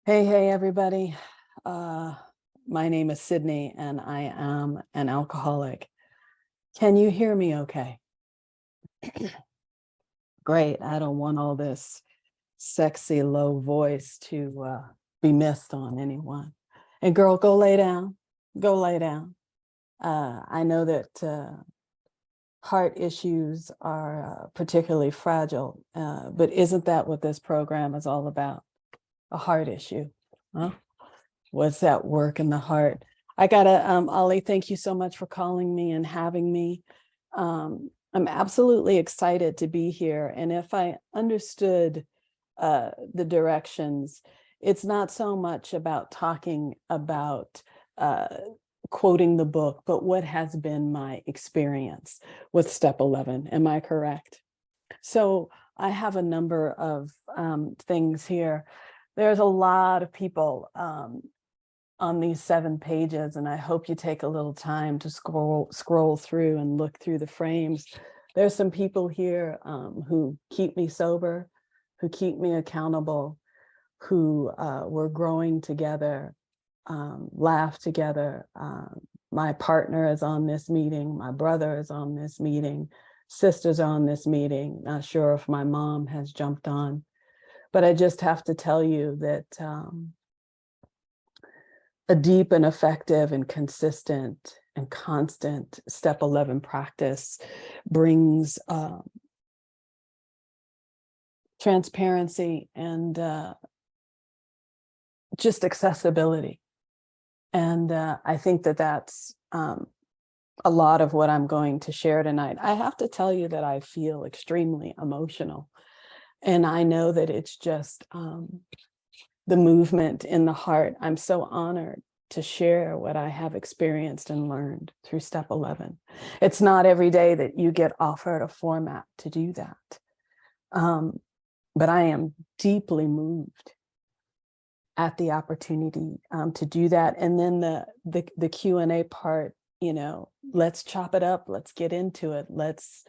Hey, everybody. My name is Sydney, and I am an alcoholic. Can you hear me okay? Great. I don't want all this sexy low voice to be missed on anyone. And girl, go lay down. Go lay down. I know that heart issues are particularly fragile, but isn't that what this program is all about? A heart issue, huh? What's that work in the heart? I gotta, Ollie, thank you so much for calling me and having me. I'm absolutely excited to be here. And if I understood the directions, it's not so much about talking about quoting the book, but what has been my experience with Step 11. Am I correct? So I have a number of things here. There's a lot of people on these 7 pages, and I hope you take a little time to scroll through and look through the frames. There's some people here who keep me sober, who keep me accountable, who we're growing together, laugh together. My partner is on this meeting, my brother is on this meeting, sisters are on this meeting. Not sure if my mom has jumped on, but I just have to tell you that a deep and effective and consistent and constant Step 11 practice brings transparency and just accessibility. And I think that that's a lot of what I'm going to share tonight. I have to tell you that I feel extremely emotional. And I know that it's just the movement in the heart. I'm so honored to share what I have experienced and learned through Step 11. It's not every day that you get offered a format to do that. But I am deeply moved at the opportunity to do that. And then the Q&A part, let's chop it up, let's get into it, let's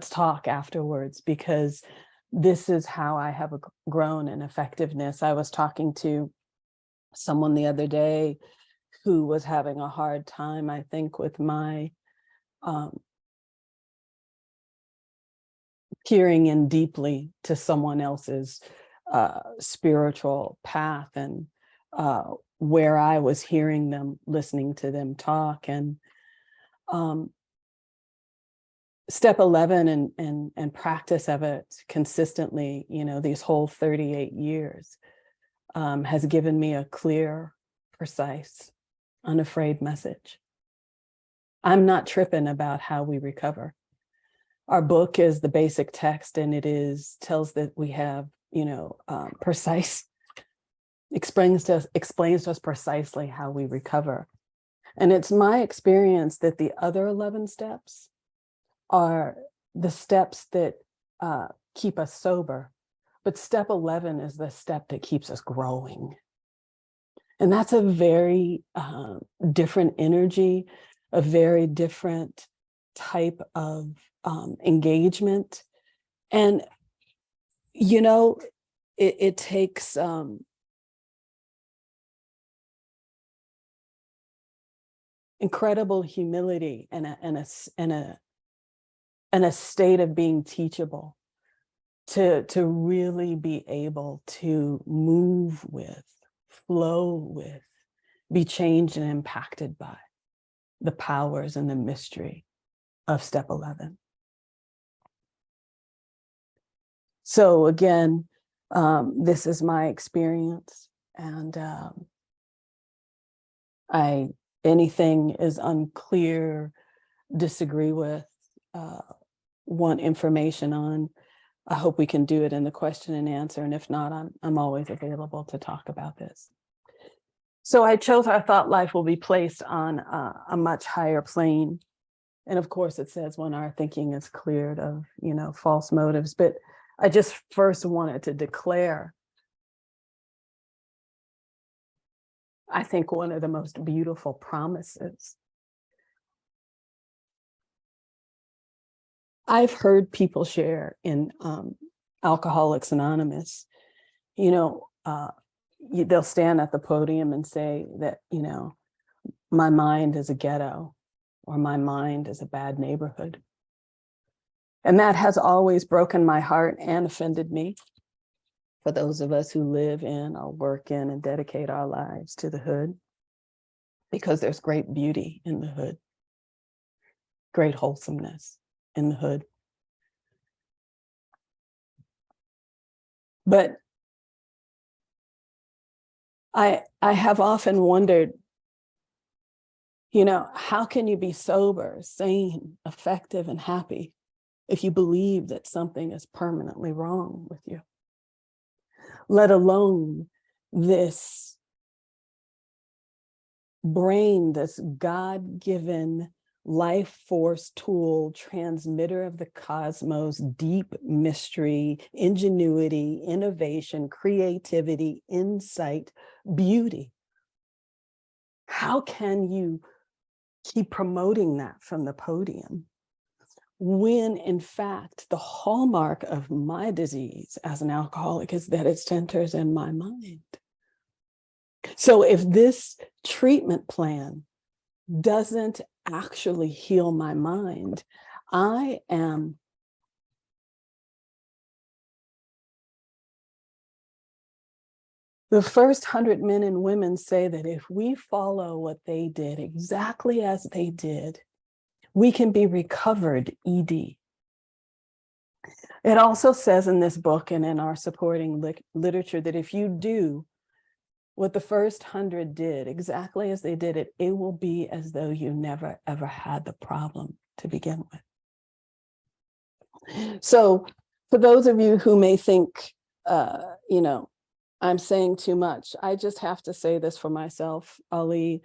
talk afterwards, because this is how I have grown in effectiveness. I was talking to someone the other day who was having a hard time, I think, with my peering in deeply to someone else's spiritual path, and where I was hearing them, listening to them talk. And Step 11 and practice of it consistently, these whole 38 years has given me a clear, precise, unafraid message. I'm not tripping about how we recover. Our book is the basic text, and it tells that we have, precise, explains to us precisely how we recover. And it's my experience that the other 11 steps are the steps that keep us sober. But Step 11 is the step that keeps us growing. And that's a very different energy, a very different type of engagement. And, it takes incredible humility and a state of being teachable to really be able to move with, flow with, be changed and impacted by the powers and the mystery of Step 11. So again, this is my experience, and anything is unclear, disagree with, want information on, I hope we can do it in the question and answer. And if not, I'm always available to talk about this. So I thought life will be placed on a much higher plane. And of course, it says when our thinking is cleared of, false motives. But I just first wanted to declare, I think, one of the most beautiful promises. I've heard people share in Alcoholics Anonymous, they'll stand at the podium and say that, my mind is a ghetto, or my mind is a bad neighborhood. And that has always broken my heart and offended me. For those of us who live in or work in and dedicate our lives to the hood, because there's great beauty in the hood, great wholesomeness in the hood. But I have often wondered, how can you be sober, sane, effective, and happy if you believe that something is permanently wrong with you? Let alone this brain, this God-given life force tool, transmitter of the cosmos, deep mystery, ingenuity, innovation, creativity, insight, beauty. How can you keep promoting that from the podium when, in fact, the hallmark of my disease as an alcoholic is that it centers in my mind? So if this treatment plan doesn't actually heal my mind, I am the first 100 men and women say that if we follow what they did exactly as they did, we can be recovered ED. It also says in this book and in our supporting literature that if you do what the first 100 did exactly as they did it, it will be as though you never ever had the problem to begin with. So for those of you who may think, I'm saying too much, I just have to say this for myself, Ali.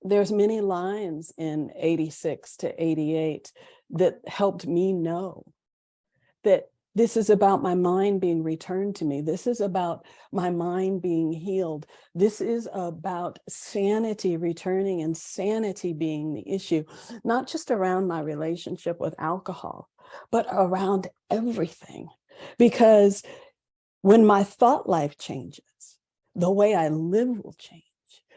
There's many lines in 86 to 88 that helped me know that this is about my mind being returned to me. This is about my mind being healed. This is about sanity returning and sanity being the issue, not just around my relationship with alcohol, but around everything. Because when my thought life changes, the way I live will change.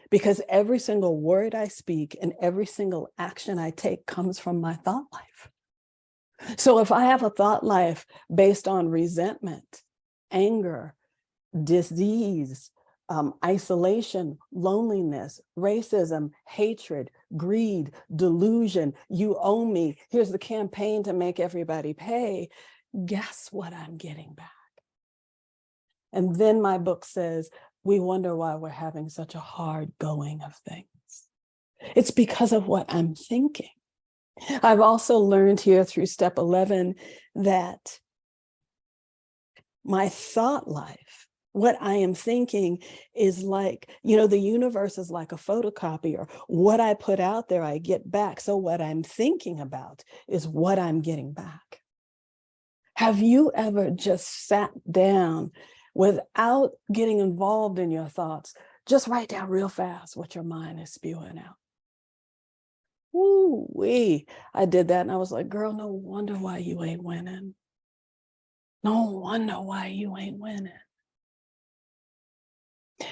Because every single word I speak and every single action I take comes from my thought life. So if I have a thought life based on resentment, anger, disease, isolation, loneliness, racism, hatred, greed, delusion, you owe me, here's the campaign to make everybody pay, guess what I'm getting back? And then my book says, we wonder why we're having such a hard going of things. It's because of what I'm thinking. I've also learned here through step 11 that my thought life, what I am thinking is like, the universe is like a photocopier. What I put out there, I get back. So what I'm thinking about is what I'm getting back. Have you ever just sat down without getting involved in your thoughts? Just write down real fast what your mind is spewing out. Ooh-wee. I did that and I was like, girl, no wonder why you ain't winning. No wonder why you ain't winning.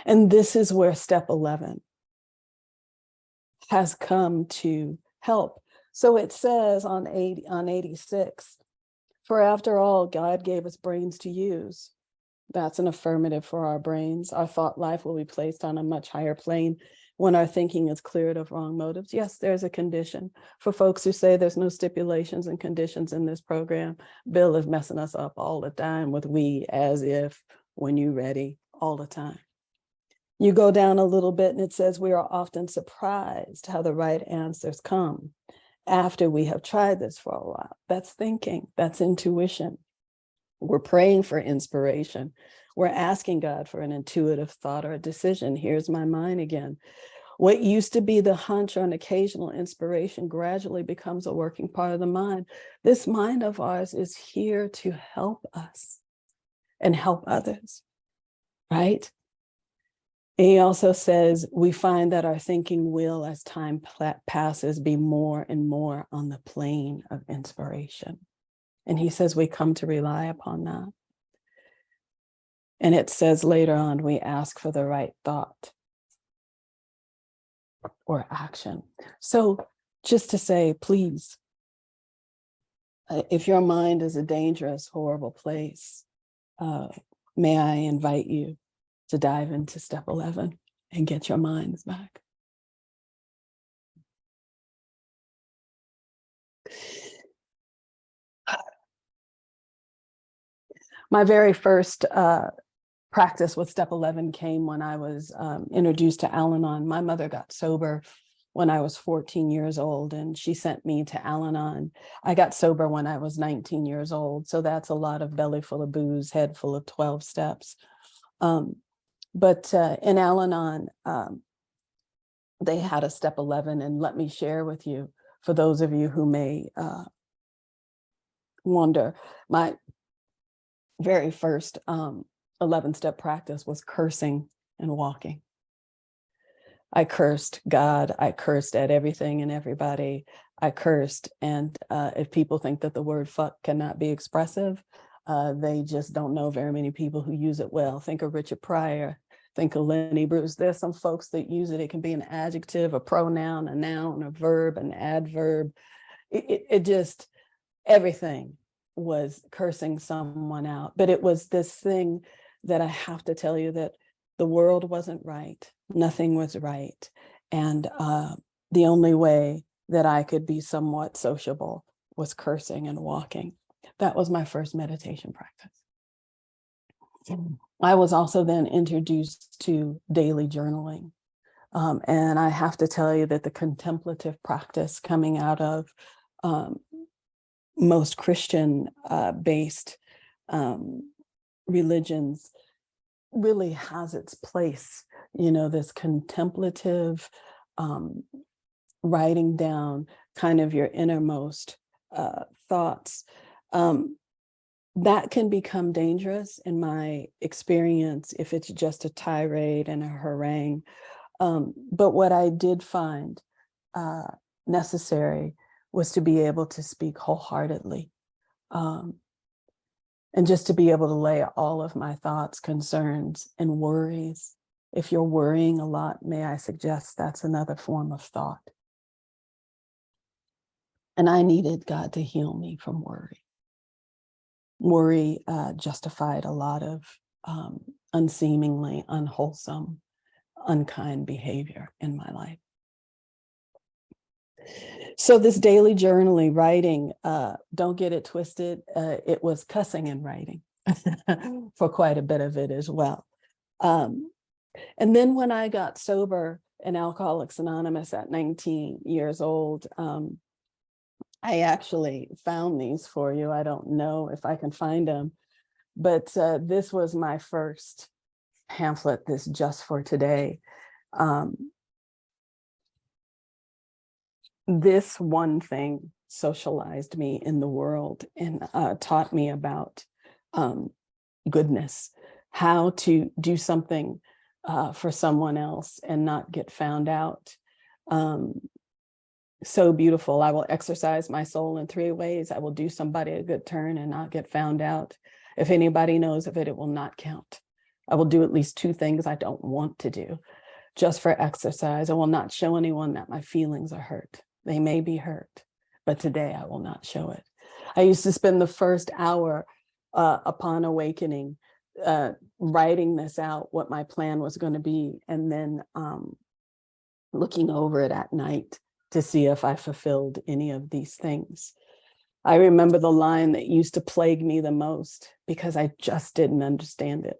And this is where step 11 has come to help. So it says on 86, for after all, God gave us brains to use. That's an affirmative for our brains. Our thought life will be placed on a much higher plane when our thinking is cleared of wrong motives. Yes, there's a condition. For folks who say there's no stipulations and conditions in this program, Bill is messing us up all the time with we, as if, when you ready, all the time. You go down a little bit and it says we are often surprised how the right answers come after we have tried this for a while. That's thinking, that's intuition. We're praying for inspiration. We're asking God for an intuitive thought or a decision. Here's my mind again. What used to be the hunch or an occasional inspiration gradually becomes a working part of the mind. This mind of ours is here to help us and help others, right? And he also says, we find that our thinking will, as time passes, be more and more on the plane of inspiration. And he says we come to rely upon that. And it says later on, we ask for the right thought or action. So just to say, please, if your mind is a dangerous, horrible place, may I invite you to dive into step 11 and get your minds back. My very first practice with step 11 came when I was introduced to Al-Anon. My mother got sober when I was 14 years old, and she sent me to Al-Anon. I got sober when I was 19 years old. So that's a lot of belly full of booze, head full of 12 steps. But in Al-Anon, they had a step 11, and let me share with you, for those of you who may wonder, my very first 11-step practice was cursing and walking. I cursed God. I cursed at everything and everybody. I cursed. And if people think that the word fuck cannot be expressive, they just don't know very many people who use it well. Think of Richard Pryor. Think of Lenny Bruce. There's some folks that use it. It can be an adjective, a pronoun, a noun, a verb, an adverb. It just, everything was cursing someone out. But it was this thing that I have to tell you, that the world wasn't right. Nothing was right. And the only way that I could be somewhat sociable was cursing and walking. That was my first meditation practice. I was also then introduced to daily journaling. And I have to tell you that the contemplative practice coming out of most Christian based religions really has its place, you know, this contemplative writing down kind of your innermost thoughts. That can become dangerous in my experience if it's just a tirade and a harangue. But what I did find necessary was to be able to speak wholeheartedly. And just to be able to lay all of my thoughts, concerns, and worries. If you're worrying a lot, may I suggest that's another form of thought. And I needed God to heal me from worry. Worry justified a lot of unseemingly unwholesome, unkind behavior in my life. So this daily journaling, writing, don't get it twisted. It was cussing and writing for quite a bit of it as well. And then when I got sober in Alcoholics Anonymous at 19 years old, I actually found these for you. I don't know if I can find them, but this was my first pamphlet, this Just for Today. This one thing socialized me in the world and taught me about goodness, how to do something for someone else and not get found out. So beautiful. I will exercise my soul in 3 ways. I will do somebody a good turn and not get found out. If anybody knows of it, it will not count. I will do at least 2 things I don't want to do just for exercise. I will not show anyone that my feelings are hurt. They may be hurt, but today I will not show it. I used to spend the first hour upon awakening writing this out, what my plan was going to be, and then looking over it at night to see if I fulfilled any of these things. I remember the line that used to plague me the most because I just didn't understand it.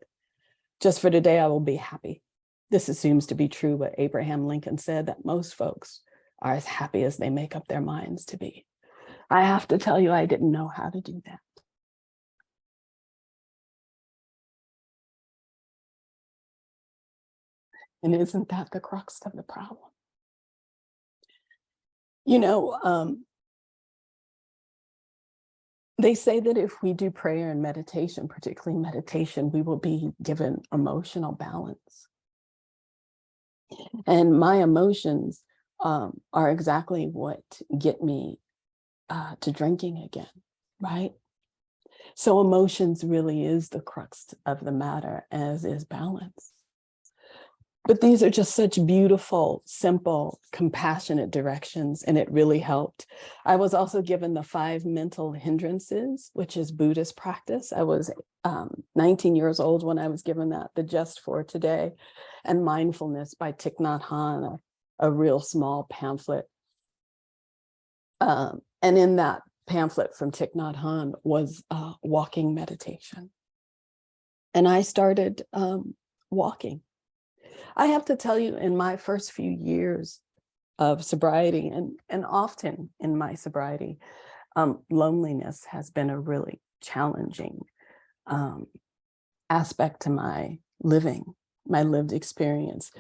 Just for today, I will be happy. This assumes to be true what Abraham Lincoln said, that most folks are as happy as they make up their minds to be. I have to tell you, I didn't know how to do that. And isn't that the crux of the problem? You know, they say that if we do prayer and meditation, particularly meditation, we will be given emotional balance. And my emotions are exactly what get me to drinking again, right? So emotions really is the crux of the matter, as is balance. But these are just such beautiful, simple, compassionate directions, and it really helped. I was also given the 5 mental hindrances, which is Buddhist practice. I was 19 years old when I was given that, the Just for Today, and Mindfulness by Thich Nhat Hanh, a real small pamphlet. And in that pamphlet from Thich Nhat Hanh was walking meditation. And I started walking. I have to tell you, in my first few years of sobriety, and often in my sobriety, loneliness has been a really challenging aspect to my lived experience.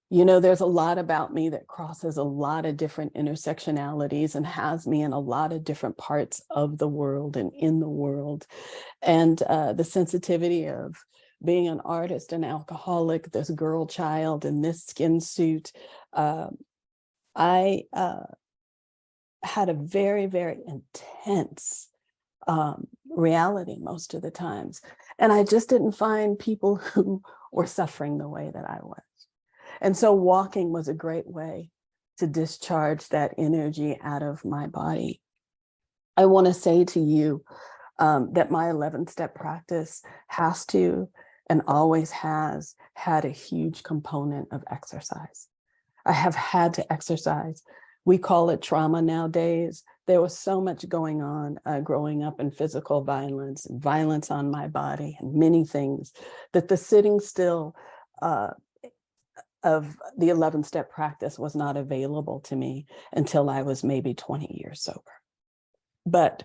You know, there's a lot about me that crosses a lot of different intersectionalities and has me in a lot of different parts of the world and in the world. And the sensitivity of being an artist, an alcoholic, this girl child in this skin suit, I had a very, very intense reality most of the times. And I just didn't find people who were suffering the way that I was. And so walking was a great way to discharge that energy out of my body. I want to say to you that my 11-step practice has to and always has had a huge component of exercise. I have had to exercise. We call it trauma nowadays. There was so much going on growing up in physical violence, and violence on my body, and many things, that the sitting still of the 11-step practice was not available to me until I was maybe 20 years sober. But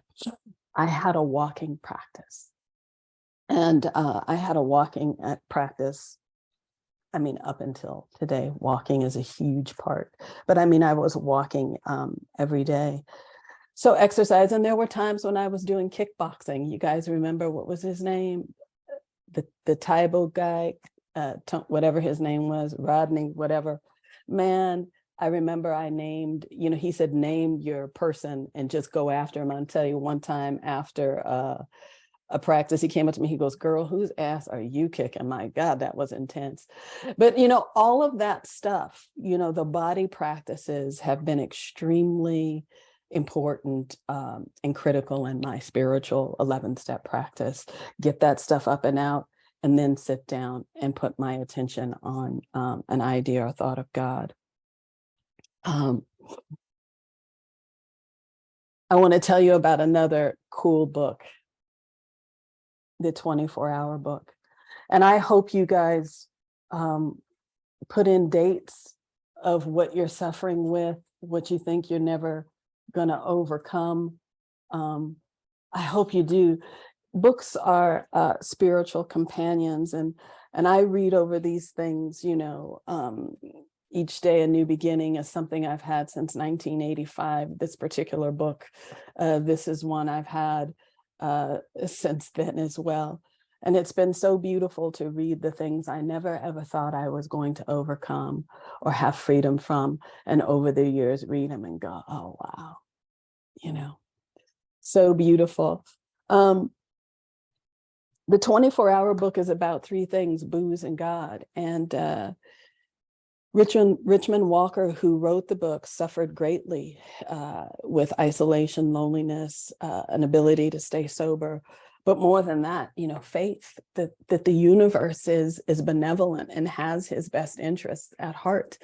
I had a walking practice. And I had a walking practice. I mean, up until today, walking is a huge part. But I mean, I was walking every day. So exercise, and there were times when I was doing kickboxing. You guys remember, what was his name? The Taibo guy, whatever his name was, Rodney, whatever. Man, I remember I named, you know, he said, name your person and just go after him. I'll tell you, one time after a practice, he came up to me, he goes, girl, whose ass are you kicking? My God, that was intense. But, you know, all of that stuff, you know, the body practices have been extremely important and critical in my spiritual 11-step practice. Get that stuff up and out, and then sit down and put my attention on an idea or thought of God. I want to tell you about another cool book, the 24-hour book. And I hope you guys put in dates of what you're suffering with, what you think you're never going to overcome. I hope you do. Books are spiritual companions, and I read over these things, you know, each day a new beginning is something I've had since 1985. This particular book, this is one I've had since then as well. And it's been so beautiful to read the things I never ever thought I was going to overcome or have freedom from. And over the years, read them and go, oh, wow, you know, so beautiful. The 24-hour book is about 3 things: booze and God. And Richmond Walker, who wrote the book, suffered greatly with isolation, loneliness, an ability to stay sober. But more than that, you know, faith that the universe is benevolent and has his best interests at heart.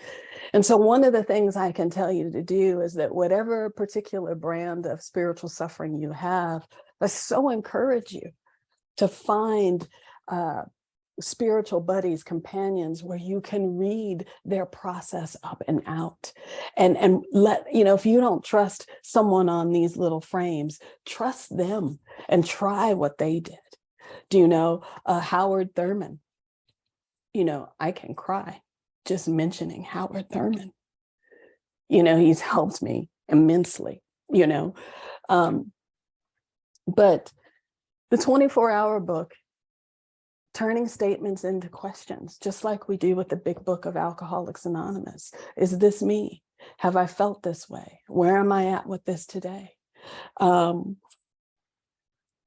And so one of the things I can tell you to do is that whatever particular brand of spiritual suffering you have, I so encourage you to find spiritual buddies, companions, where you can read their process up and out, and let, you know, if you don't trust someone on these little frames, trust them and try what they did. Do you know Howard Thurman? You know, I can cry just mentioning Howard Thurman. You know, he's helped me immensely, you know. But the 24-hour book, turning statements into questions, just like we do with the big book of Alcoholics Anonymous. Is this me? Have I felt this way? Where am I at with this today?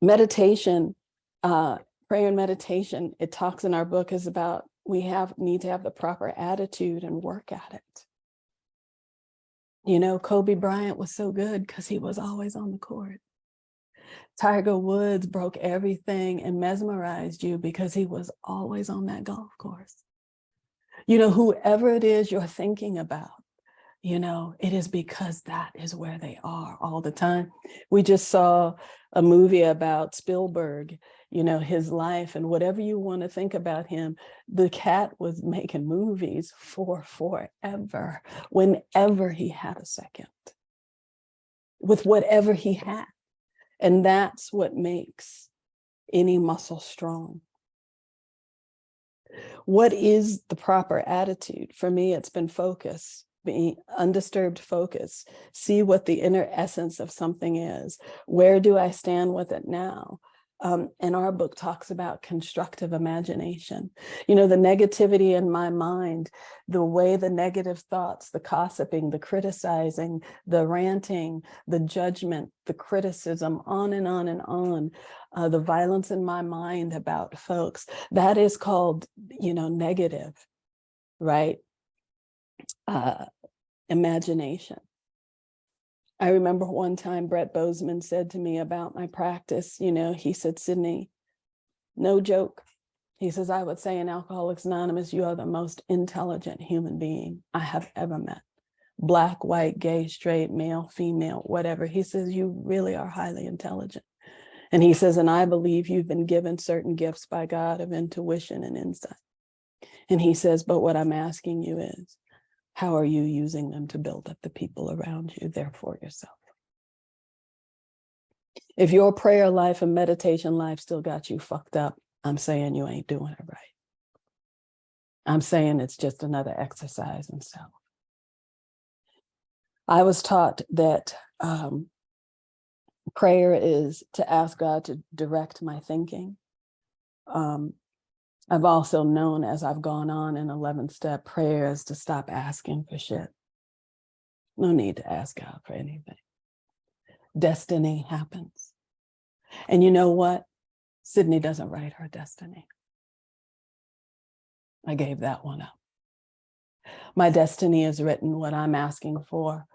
Meditation, prayer and meditation, it talks in our book, is about need to have the proper attitude and work at it. You know, Kobe Bryant was so good because he was always on the court. Tiger Woods broke everything and mesmerized you because he was always on that golf course. You know, whoever it is you're thinking about, you know, it is because that is where they are all the time. We just saw a movie about Spielberg, you know, his life, and whatever you want to think about him, the cat was making movies for forever, whenever he had a second, with whatever he had. And that's what makes any muscle strong. What is the proper attitude? For me, it's been focus, being undisturbed focus. See what the inner essence of something is. Where do I stand with it now? And our book talks about constructive imagination. You know, the negativity in my mind, the way the negative thoughts, the gossiping, the criticizing, the ranting, the judgment, the criticism, on and on and on, the violence in my mind about folks, that is called, you know, negative, right? Imagination. I remember one time Brett Bozeman said to me about my practice, you know, he said, Sydney, no joke. He says, I would say in Alcoholics Anonymous, you are the most intelligent human being I have ever met. Black, white, gay, straight, male, female, whatever. He says, you really are highly intelligent. And he says, and I believe you've been given certain gifts by God of intuition and insight. And he says, but what I'm asking you is, how are you using them to build up the people around you, therefore yourself? If your prayer life and meditation life still got you fucked up, I'm saying you ain't doing it right. I'm saying it's just another exercise in self. I was taught that prayer is to ask God to direct my thinking. I've also known as I've gone on in 11th step prayers to stop asking for shit. No need to ask God for anything. Destiny happens. And you know what? Sydney doesn't write her destiny. I gave that one up. My destiny is written. What I'm asking for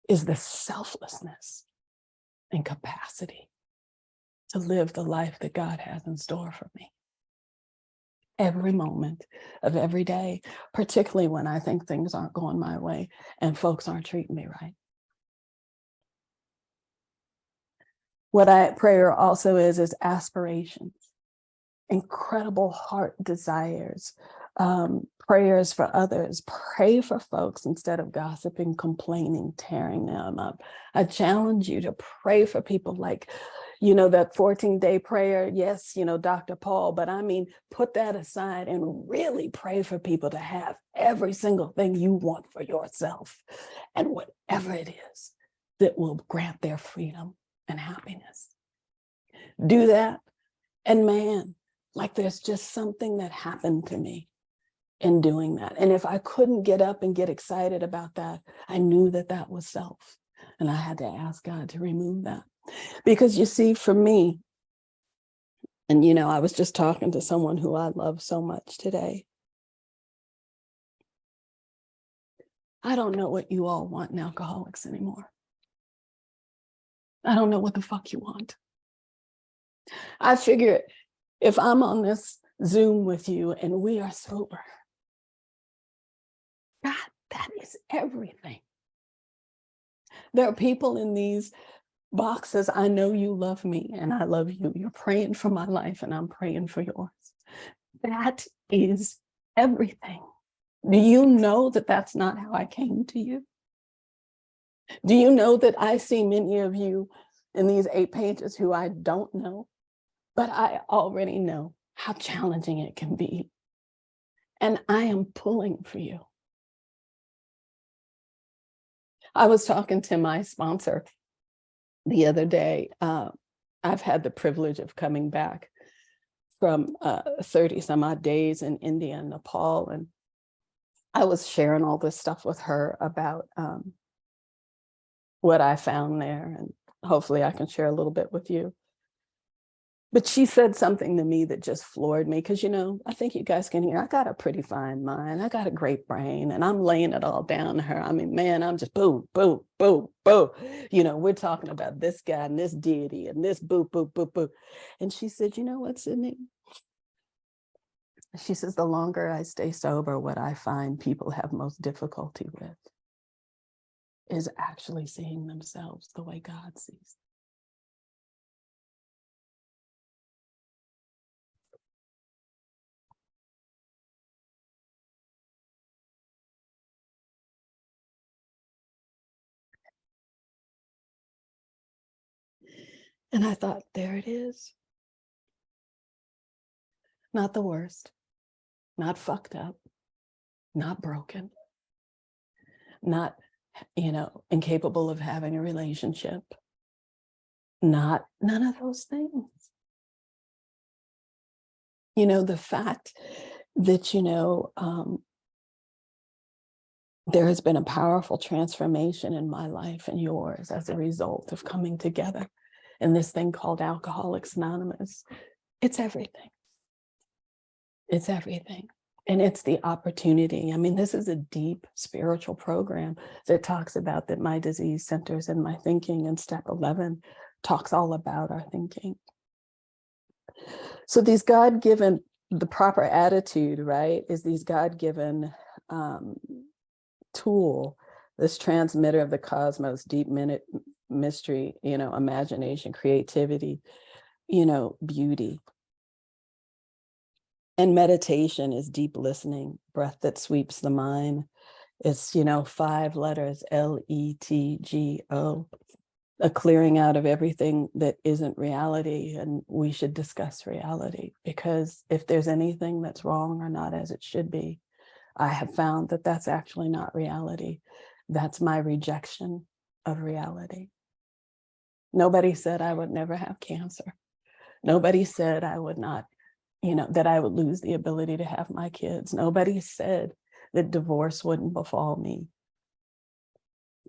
is the selflessness and capacity to live the life that God has in store for me. Every moment of every day, particularly when I think things aren't going my way and folks aren't treating me right. What prayer also is aspirations, incredible heart desires, prayers for others. Pray for folks instead of gossiping, complaining, tearing them up. I challenge you to pray for people, like, you know, that 14-day prayer. Yes, you know, Dr. Paul, but I mean, put that aside and really pray for people to have every single thing you want for yourself, and whatever it is that will grant their freedom and happiness. Do that. And man, like, there's just something that happened to me in doing that. And if I couldn't get up and get excited about that, I knew that that was self. And I had to ask God to remove that. Because you see, for me, and you know, I was just talking to someone who I love so much today. I don't know what you all want in alcoholics anymore. I don't know what the fuck you want. I figure if I'm on this Zoom with you and we are sober, God, that is everything. There are people in these boxes. I know you love me and I love you. You're praying for my life and I'm praying for yours. That is everything. Do you know that that's not how I came to you? Do you know that I see many of you in these 8 pages who I don't know, but I already know how challenging it can be. And I am pulling for you. I was talking to my sponsor the other day. I've had the privilege of coming back from 30 some odd days in India and Nepal. And I was sharing all this stuff with her about what I found there, and hopefully I can share a little bit with you. But she said something to me that just floored me, because, I think you guys can hear, I got a pretty fine mind. I got a great brain, and I'm laying it all down to her. I mean, man, I'm just boom, boom, boom, boom. We're talking about this guy and this deity and this boo, boo, boo, boo. And she said, you know what, Sydney? She says, the longer I stay sober, what I find people have most difficulty with is actually seeing themselves the way God sees. And I thought, there it is. Not the worst, not fucked up, not broken, not, incapable of having a relationship, none of those things. The fact that, there has been a powerful transformation in my life and yours as a result of coming together in this thing called Alcoholics Anonymous. It's everything. It's everything. And it's the opportunity. I mean, this is a deep spiritual program that talks about that my disease centers in my thinking, and step 11 talks all about our thinking. So these God-given, the proper attitude, right, is these God-given tool, this transmitter of the cosmos, deep mystery, imagination, creativity, beauty. And meditation is deep listening, breath that sweeps the mind. It's, 5 letters, LETGO, a clearing out of everything that isn't reality. And we should discuss reality, because if there's anything that's wrong or not as it should be, I have found that that's actually not reality. That's my rejection of reality. Nobody said I would never have cancer. Nobody said I would not, that I would lose the ability to have my kids. Nobody said that divorce wouldn't befall me.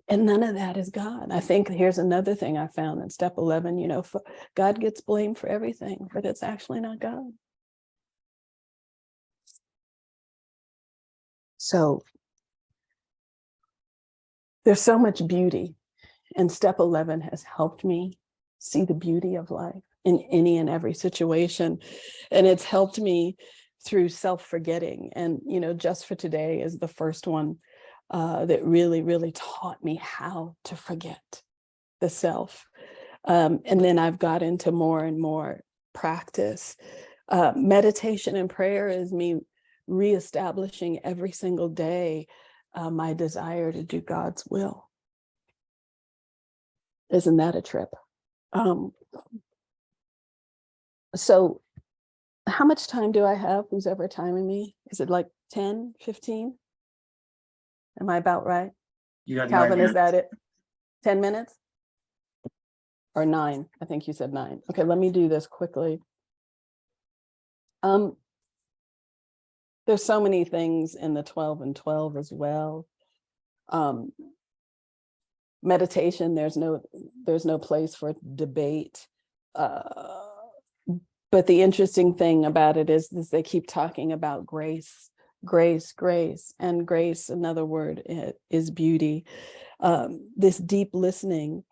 And none of that is God. I think here's another thing I found in step 11, God gets blamed for everything, but it's actually not God. So there's so much beauty, and step 11 has helped me see the beauty of life in any and every situation. And it's helped me through self-forgetting. And, just for today is the first one that really, really taught me how to forget the self. And then I've got into more and more practice. Meditation and prayer is me reestablishing every single day my desire to do God's will. Isn't that a trip? So how much time do I have? Who's ever timing me? Is it like 10, 15? Am I about right? You got Calvin, 9 minutes. is that it? 10 minutes? Or 9? I think you said 9. Okay, let me do this quickly. There's so many things in the 12 and 12 as well. Meditation, there's no place for debate. But the interesting thing about it is they keep talking about grace, grace, grace, and grace, another word, is beauty. This deep listening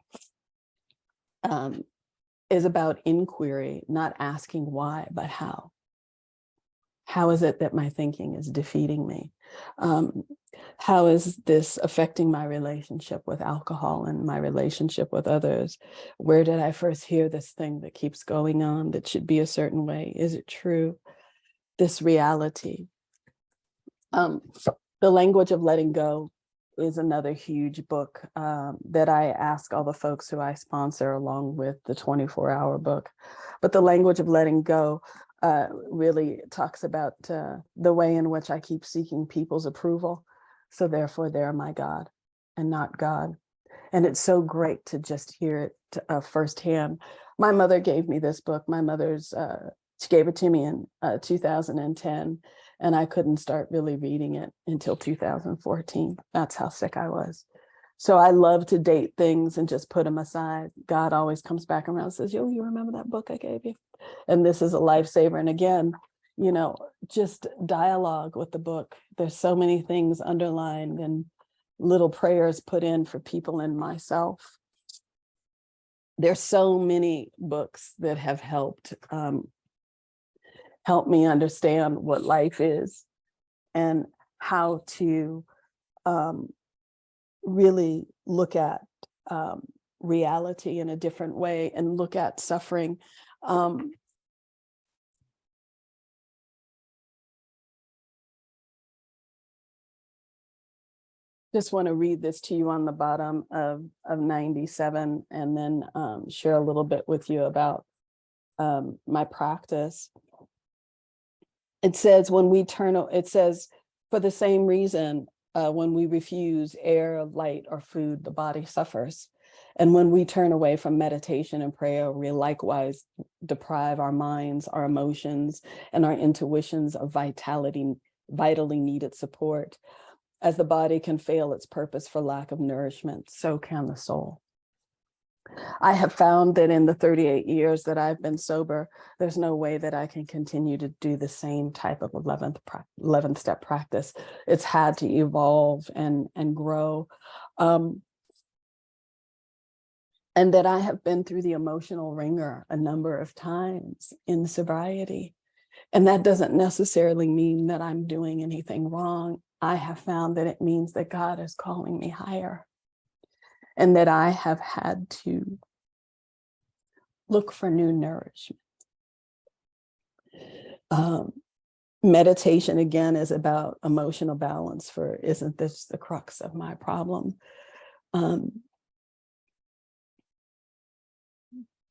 is about inquiry, not asking why, but how. How is it that my thinking is defeating me? How is this affecting my relationship with alcohol and my relationship with others? Where did I first hear this thing that keeps going on that should be a certain way? Is it true? This reality. The Language of Letting Go is another huge book that I ask all the folks who I sponsor, along with the 24-hour book. But The Language of Letting Go really talks about the way in which I keep seeking people's approval. So therefore, they're my God and not God. And it's so great to just hear it firsthand. My mother gave me this book. My mother's, she gave it to me in 2010, and I couldn't start really reading it until 2014. That's how sick I was. So I love to date things and just put them aside. God always comes back around and says, yo, you remember that book I gave you? And this is a lifesaver. And again, just dialogue with the book. There's so many things underlined and little prayers put in for people and myself. There's so many books that have helped me understand what life is and how to really look at reality in a different way and look at suffering. Just want to read this to you on the bottom of 97 and then share a little bit with you about my practice. It says, for the same reason, when we refuse air, light, or food, the body suffers. And when we turn away from meditation and prayer, we likewise deprive our minds, our emotions, and our intuitions of vitally needed support. As the body can fail its purpose for lack of nourishment, so can the soul. I have found that in the 38 years that I've been sober, there's no way that I can continue to do the same type of 11th step practice. It's had to evolve and grow. And that I have been through the emotional ringer a number of times in sobriety. And that doesn't necessarily mean that I'm doing anything wrong. I have found that it means that God is calling me higher and that I have had to look for new nourishment. Meditation, again, is about emotional balance for, isn't this the crux of my problem?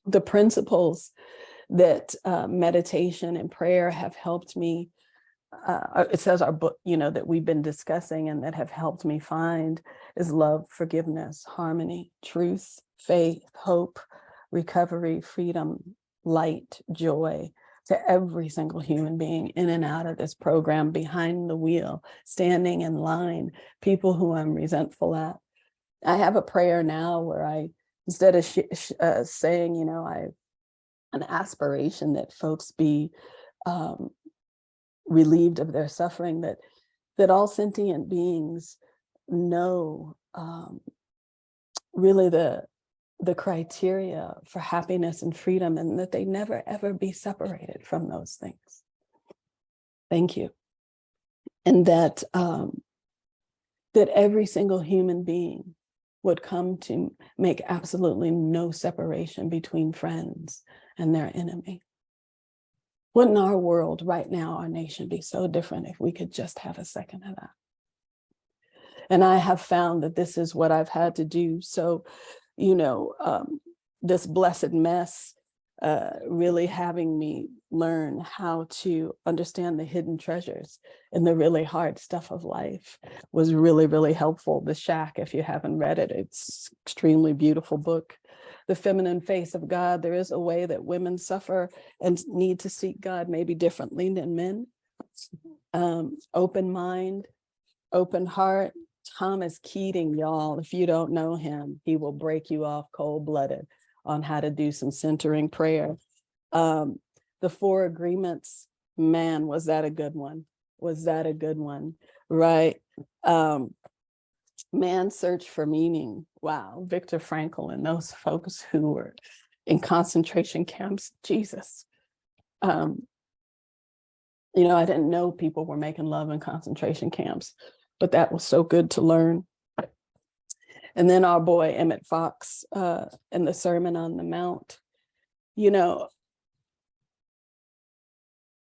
The principles that meditation and prayer have helped me, it says our book, that we've been discussing and that have helped me find is love, forgiveness, harmony, truth, faith, hope, recovery, freedom, light, joy to every single human being in and out of this program, behind the wheel, standing in line, people who I'm resentful at. I have a prayer now where I, instead of saying, an aspiration that folks be relieved of their suffering, that all sentient beings know really the criteria for happiness and freedom, and that they never ever be separated from those things. Thank you. And that that every single human being would come to make absolutely no separation between friends and their enemy. Wouldn't our world right now, our nation, be so different if we could just have a second of that? And I have found that this is what I've had to do. So, this blessed mess, really having me learn how to understand the hidden treasures and the really hard stuff of life was really, really helpful. The Shack, if you haven't read it, it's extremely beautiful book. The Feminine Face of God. There is a way that women suffer and need to seek God maybe differently than men. Open mind, open heart. Thomas Keating, y'all, if you don't know him, he will break you off cold-blooded on how to do some centering prayer. The Four Agreements, man, was that a good one? Was that a good one? Right? Man's Search for Meaning. Wow, Viktor Frankl and those folks who were in concentration camps. Jesus. I didn't know people were making love in concentration camps, but that was so good to learn. And then our boy Emmett Fox in the Sermon on the Mount,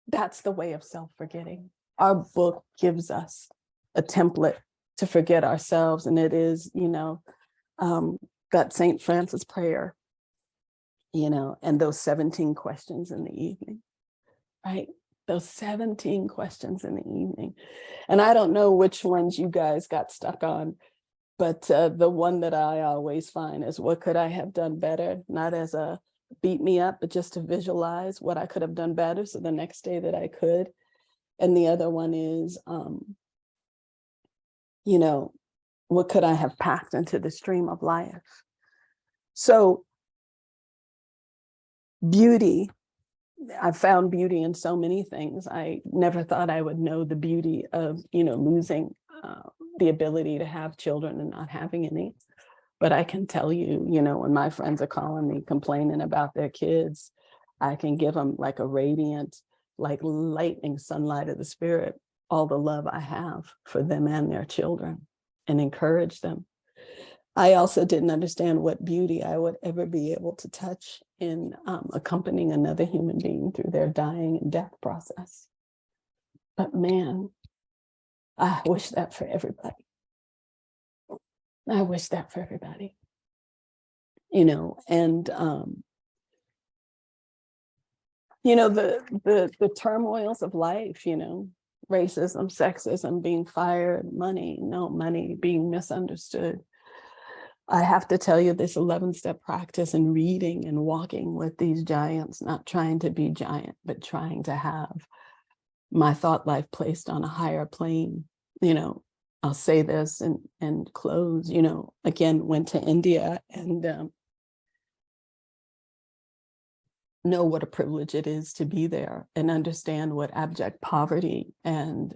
that's the way of self-forgetting. Our book gives us a template to forget ourselves, and it is, that St. Francis prayer, and those 17 questions in the evening, right? Those 17 questions in the evening. And I don't know which ones you guys got stuck on, but the one that I always find is, what could I have done better? Not as a beat me up, but just to visualize what I could have done better so the next day that I could. And the other one is, What could I have packed into the stream of life? So beauty, I found beauty in so many things. I never thought I would know the beauty of, losing the ability to have children and not having any. But I can tell you, when my friends are calling me complaining about their kids, I can give them like a radiant, like lightning sunlight of the spirit, all the love I have for them and their children, and encourage them. I also didn't understand what beauty I would ever be able to touch in accompanying another human being through their dying and death process. But man, I wish that for everybody. I wish that for everybody. And the turmoils of life, racism, sexism, being fired, money being misunderstood. I have to tell you, this 11-step practice and reading and walking with these giants, not trying to be giant, but trying to have my thought life placed on a higher plane. I'll say this and close, again, went to India and know what a privilege it is to be there and understand what abject poverty and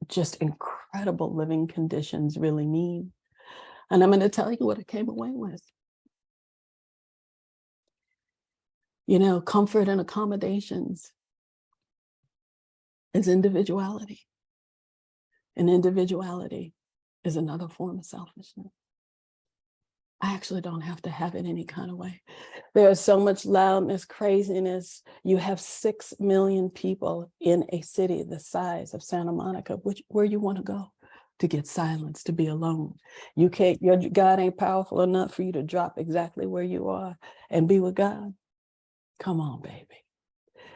just incredible living conditions really mean. And I'm going to tell you what I came away with. Comfort and accommodations is individuality. And individuality is another form of selfishness. I actually don't have to have it any kind of way. There's so much loudness, craziness. You have 6 million people in a city the size of Santa Monica, where you want to go to get silence, to be alone. You can't, your God ain't powerful enough for you to drop exactly where you are and be with God. Come on, baby.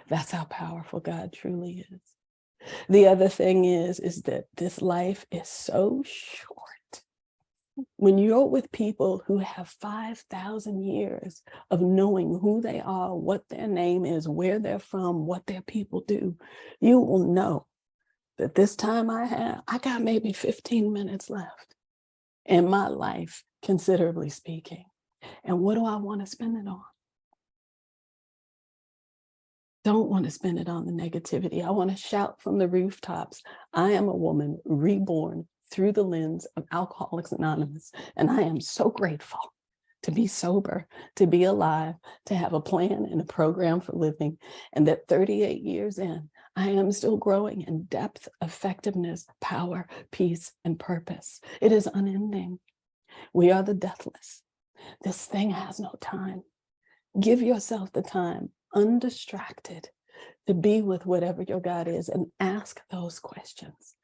That's how powerful God truly is. The other thing is that this life is so short. When you're with people who have 5,000 years of knowing who they are, what their name is, where they're from, what their people do, you will know that this time I got maybe 15 minutes left in my life, considerably speaking. And what do I want to spend it on? Don't want to spend it on the negativity. I want to shout from the rooftops, I am a woman reborn through the lens of Alcoholics Anonymous. And I am so grateful to be sober, to be alive, to have a plan and a program for living. And that 38 years in, I am still growing in depth, effectiveness, power, peace, and purpose. It is unending. We are the deathless. This thing has no time. Give yourself the time, undistracted, to be with whatever your God is and ask those questions.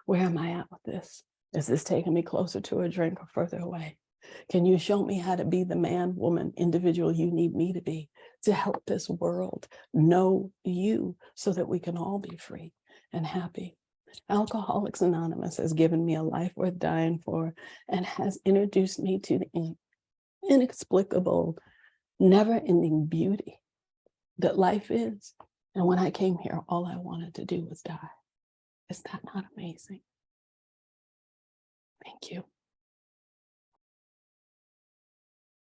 Where am I at with this? Is this taking me closer to a drink or further away? Can you show me how to be the man, woman, individual you need me to be to help this world know you so that we can all be free and happy? Alcoholics Anonymous has given me a life worth dying for and has introduced me to the inexplicable, never-ending beauty that life is. And when I came here, all I wanted to do was die. Is that not amazing? Thank you.